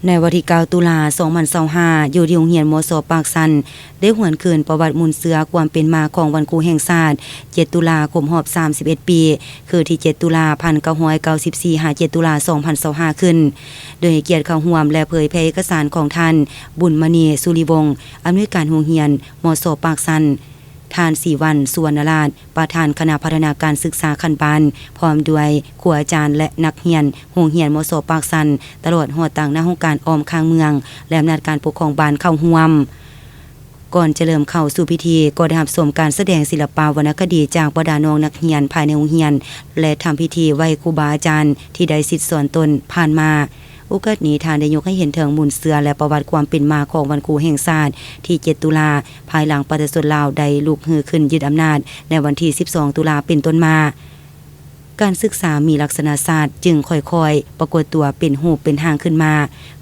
ในวันที่9ตุลา2025อยู่ที่โรงเรียนมส.ปากสันได้หวนคืนประวัติมูลเสือความเป็นมาของวันครูแห่งชาติ7ตุลาคมรอบ31ปีคือที่7ตุลา1994หา7ตุลา2025ขึ้นโดยเกียรติเข้าร่วมและเผยแพร่เอกสารของท่านบุญมณีสุริวงศ์อำนวยการโรงเรียนมส.ปากสันท่านสีวันสุวรรณราชประธานคณะพัฒนาการศึกษาขั้นปานพร้อมด้วยครูอาจารย์และนักเรียนโรงเรียนมส.ปากสันตลอดหอดต่างหน้าองค์การออมข้างเมืองและอำนาจการปกครองบ้านเข้าร่วมก่อนจะเริ่มเข้าสู่พิธีก็ได้รับชมการแสดงศิลปวรรณคดีจากบรรดาน้องนักเรียนภายในโรงเรียนและทำพิธีไหว้ครูบาอาจารย์ที่ได้ศิษย์สอนตนผ่านมาโอกาสนี้ทานได้ยกให้เห็นถึงมูลเสือและประวัติความเป็นมาของวันครูแห่งชาติที่7ตุลาภายหลังประชาชนลาวได้ลุกฮือขึ้นยึดอำนาจในวันที่12ตุลาเป็นต้นมาการศึกษามีลักษณะศาสตร์จึงค่อยๆปรากฏตัวเป็นรูปเป็นทางขึ้นมา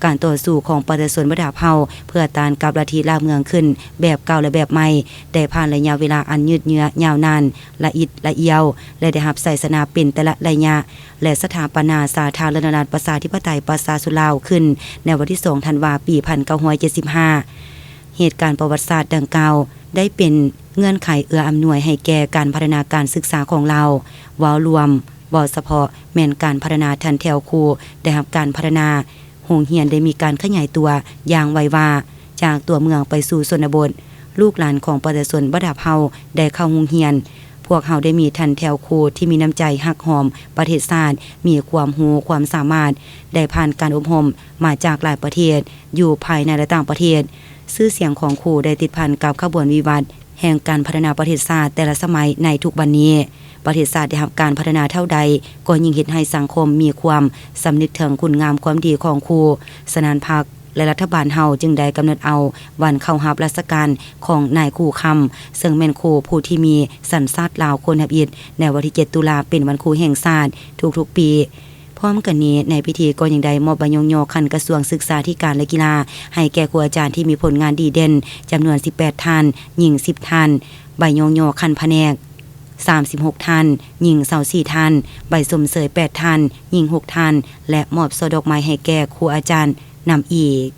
การต่อสู้ของประชาชนบรรดาเผ่าเพื่อต้านกับลัทธิลาวเมืองขึ้นแบบเก่าและแบบใหม่ได้ผ่านระยะเวลาอันยืดเยื้อยาวนานละอิดละเอียวและได้รับไสยศนาเป็นแต่ละระยะและสถาปนาสาธารณรัฐประชาธิปไตยประชาชนลาวขึ้นในวันที่2ธันวาคมปี1975เหตุการณ์ประวัติศาสตร์ดังกล่าวได้เป็นเงื่อนไขเอื้ออำนวยให้แก่การพัฒนาการศึกษาของเราว้าวรวมบ่เฉพาะแม่นการพัฒนาทันแถวครูได้รับการพัฒนาโรงเรียนได้มีการขยายตัวอย่างไวว่าจากตัวเมืองไปสู่ชนบทลูกหลานของประชาชนบรรดาเผ่าได้เข้าโรงเรียนพวกเขาได้มีทันแถวครูที่มีน้ำใจฮักหอมประเทศชาติมีความรู้ความสามารถได้ผ่านการอบรมมาจากหลายประเทศอยู่ภายในและต่างประเทศชื่อเสียงของครูได้ติดพันกับขบวนวิวัฒน์แห่งการพัฒนาประเทศชาติแต่ละสมัยในทุกวันนี้ประเทศชาติได้รับการพัฒนาเท่าใดก็ยิ่งเฮ็ดให้สังคมมีความสำนึกถึงคุณงามความดีของครูสนานพรรคและรัฐบาลเฮาจึงได้กำหนดเอาวันเข้ารับราชการของนายครูคำซึ่งแม่นครูผู้ที่มีสัญชาติลาวคนทับอิฐในวันที่7ตุลาเป็นวันครูแห่งชาติทุกๆปีพร้อมกันนี้ในพิธีก็ยังได้มอบใบยงยอคันกระทรวงศึกษาธิการและกีฬาให้แก่ครูอาจารย์ที่มีผลงานดีเด่นจำนวน18ท่านหญิง10ท่านใบยงยอคันแผนก36ท่านหญิง24ท่านใบสมเสย8ท่านหญิง6ท่านและมอบช่อดอกไม้ให้แก่ครูอาจารย์นำอีก